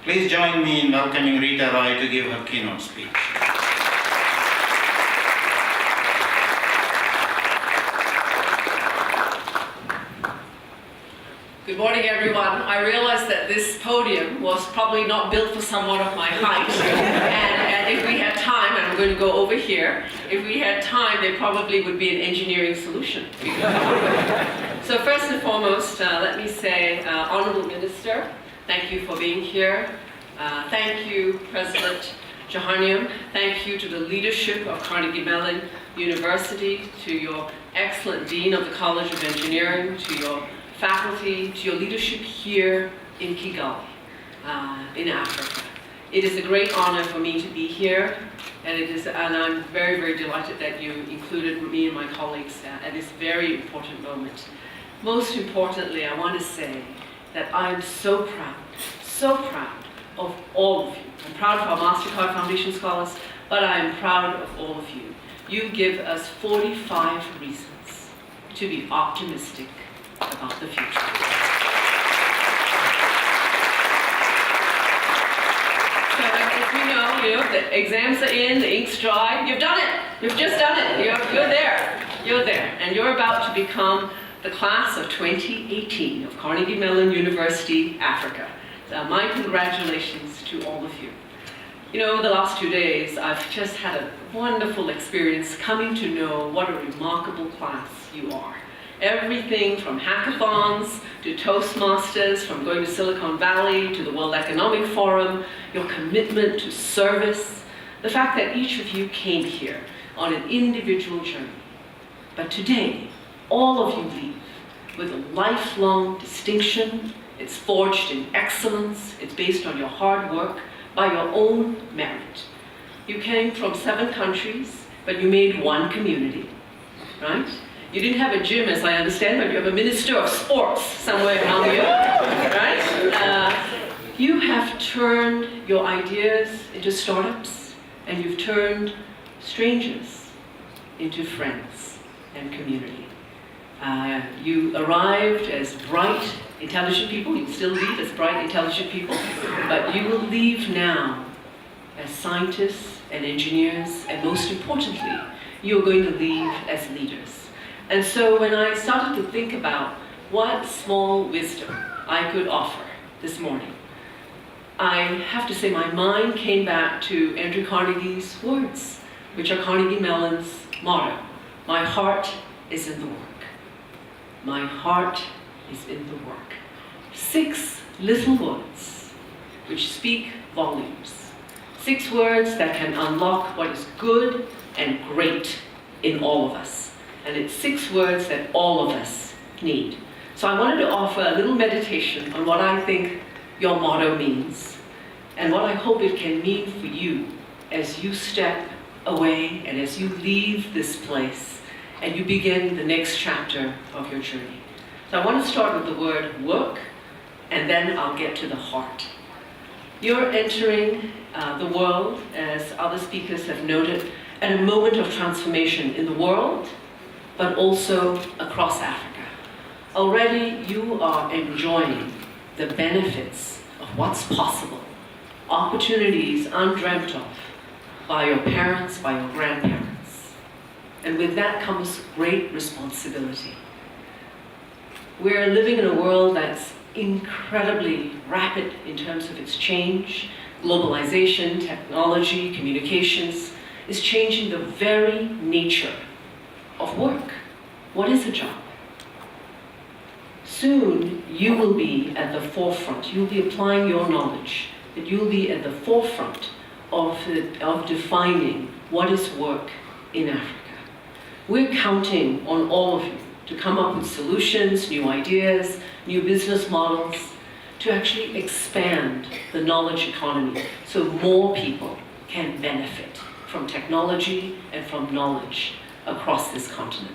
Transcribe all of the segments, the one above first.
Please join me in welcoming Reeta to give her keynote speech. Good morning, everyone. I realized that this podium was probably not built for someone of my height. and if we had time, and I'm going to go over here, if we had time, there probably would be an engineering solution. So first and foremost, let me say, Honorable Minister, thank you for being here. Thank you, President Jahaniam. Thank you to the leadership of Carnegie Mellon University, to your excellent Dean of the College of Engineering, to your faculty, to your leadership here in Kigali, in Africa. It is a great honor for me to be here, and I'm very, very delighted that you included me and my colleagues at this very important moment. Most importantly, I want to say that I'm so proud of all of you. I'm proud of our Mastercard Foundation scholars, but I'm proud of all of you. You give us 45 reasons to be optimistic about the future. So as we know, the exams are in, the ink's dry. You've done it. You've just done it. You're there. You're there. And you're about to become the class of 2018 of Carnegie Mellon University, Africa. So my congratulations to all of you. The last 2 days, I've just had a wonderful experience coming to know what a remarkable class you are. Everything from hackathons to Toastmasters, from going to Silicon Valley to the World Economic Forum, your commitment to service, the fact that each of you came here on an individual journey. But today, all of you leave with a lifelong distinction. It's forged in excellence. It's based on your hard work, by your own merit. You came from 7 countries, but you made one community, right? You didn't have a gym, as I understand, but you have a minister of sports somewhere around you, right? You have turned your ideas into startups, and you've turned strangers into friends and community. You arrived as bright, intelligent people. You still leave as bright, intelligent people, but you will leave now as scientists and engineers, and most importantly, you're going to leave as leaders. And so when I started to think about what small wisdom I could offer this morning, I have to say my mind came back to Andrew Carnegie's words, which are Carnegie Mellon's motto: my heart is in the work. My heart is in the work. 6 little words which speak volumes. 6 words that can unlock what is good and great in all of us. And it's 6 words that all of us need. So I wanted to offer a little meditation on what I think your motto means, and what I hope it can mean for you as you step away and as you leave this place and you begin the next chapter of your journey. So I want to start with the word work, and then I'll get to the heart. You're entering the world, as other speakers have noted, at a moment of transformation in the world, but also across Africa. Already you are enjoying the benefits of what's possible, opportunities undreamt of by your parents, by your grandparents. And with that comes great responsibility. We're living in a world that's incredibly rapid in terms of its change. Globalization, technology, communications is changing the very nature of work. What is a job? Soon you will be at the forefront. You'll be applying your knowledge, that you'll be at the forefront of defining what is work in Africa. We're counting on all of you to come up with solutions, new ideas, new business models, to actually expand the knowledge economy so more people can benefit from technology and from knowledge across this continent.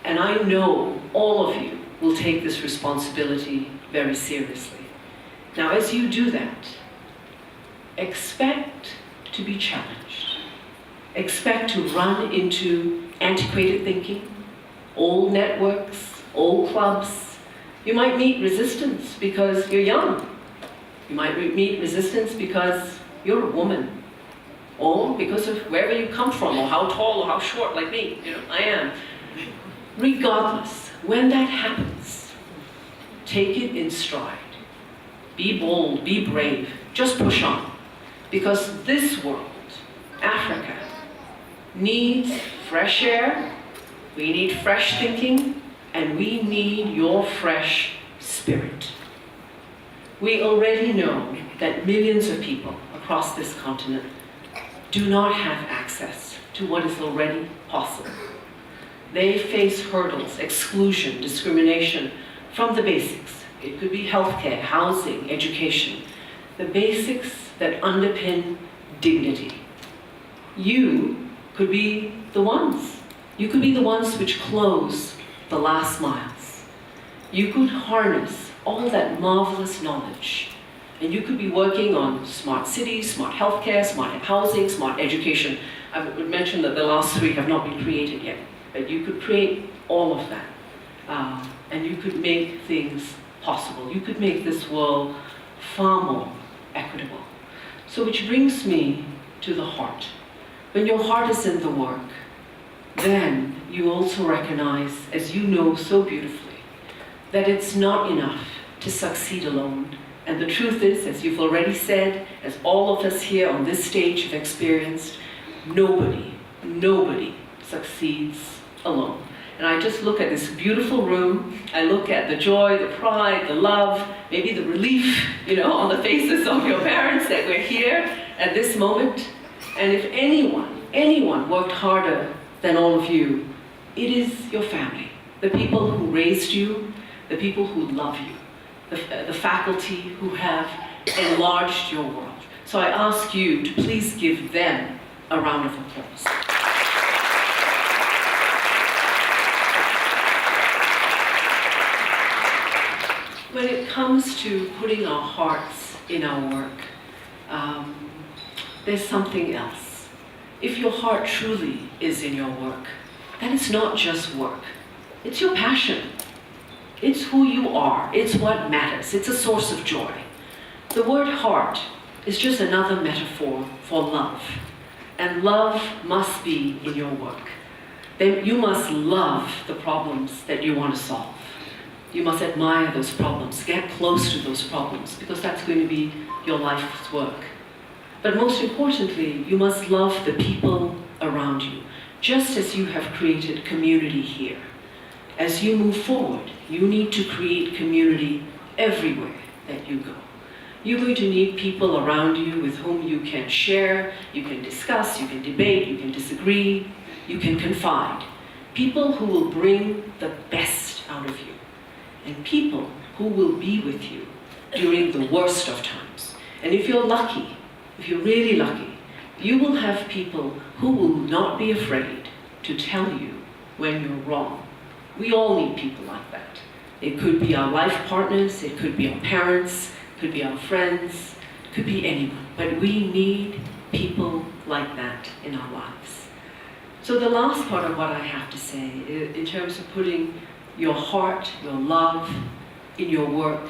And I know all of you will take this responsibility very seriously. Now, as you do that, expect to be challenged. Expect to run into antiquated thinking, old networks, old clubs. You might meet resistance because you're young. You might meet resistance because you're a woman, or because of wherever you come from, or how tall or how short, like me, I am. Regardless, when that happens, take it in stride. Be bold, be brave, just push on. Because this world, Africa, needs fresh air, we need fresh thinking, and we need your fresh spirit. We already know that millions of people across this continent do not have access to what is already possible. They face hurdles, exclusion, discrimination from the basics. It could be healthcare, housing, education, the basics that underpin dignity. You could be the ones. You could be the ones which close the last miles. You could harness all that marvelous knowledge, and you could be working on smart cities, smart healthcare, smart housing, smart education. I would mention that the last three have not been created yet, but you could create all of that, and you could make things possible. You could make this world far more equitable. So which brings me to the heart. When your heart is in the work, then you also recognize, as you know so beautifully, that it's not enough to succeed alone. And the truth is, as you've already said, as all of us here on this stage have experienced, nobody succeeds alone. And I just look at this beautiful room, I look at the joy, the pride, the love, maybe the relief, on the faces of your parents that we're here at this moment. And if anyone worked harder than all of you, it is your family, the people who raised you, the people who love you, the faculty who have enlarged your world. So I ask you to please give them a round of applause. When it comes to putting our hearts in our work, there's something else. If your heart truly is in your work, then it's not just work. It's your passion. It's who you are. It's what matters. It's a source of joy. The word heart is just another metaphor for love. And love must be in your work. Then you must love the problems that you want to solve. You must admire those problems, get close to those problems, because that's going to be your life's work. But most importantly, you must love the people around you, just as you have created community here. As you move forward, you need to create community everywhere that you go. You're going to need people around you with whom you can share, you can discuss, you can debate, you can disagree, you can confide. People who will bring the best out of you, and people who will be with you during the worst of times. And if you're lucky, if you're really lucky, you will have people who will not be afraid to tell you when you're wrong. We all need people like that. It could be our life partners, it could be our parents, it could be our friends, it could be anyone. But we need people like that in our lives. So the last part of what I have to say, in terms of putting your heart, your love in your work,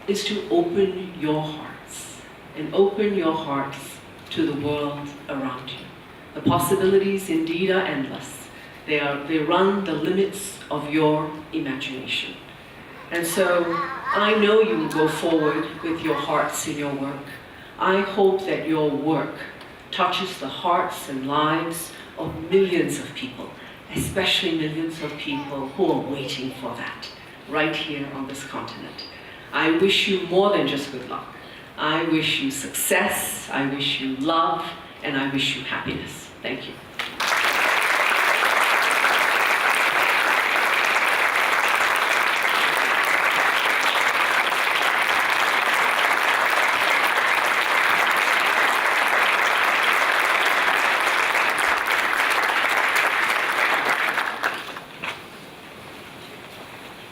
is to open your hearts, and open your hearts to the world around you. The possibilities indeed are endless. They run the limits of your imagination. And so I know you will go forward with your hearts in your work. I hope that your work touches the hearts and lives of millions of people, especially millions of people who are waiting for that right here on this continent. I wish you more than just good luck. I wish you success, I wish you love, and I wish you happiness. Thank you.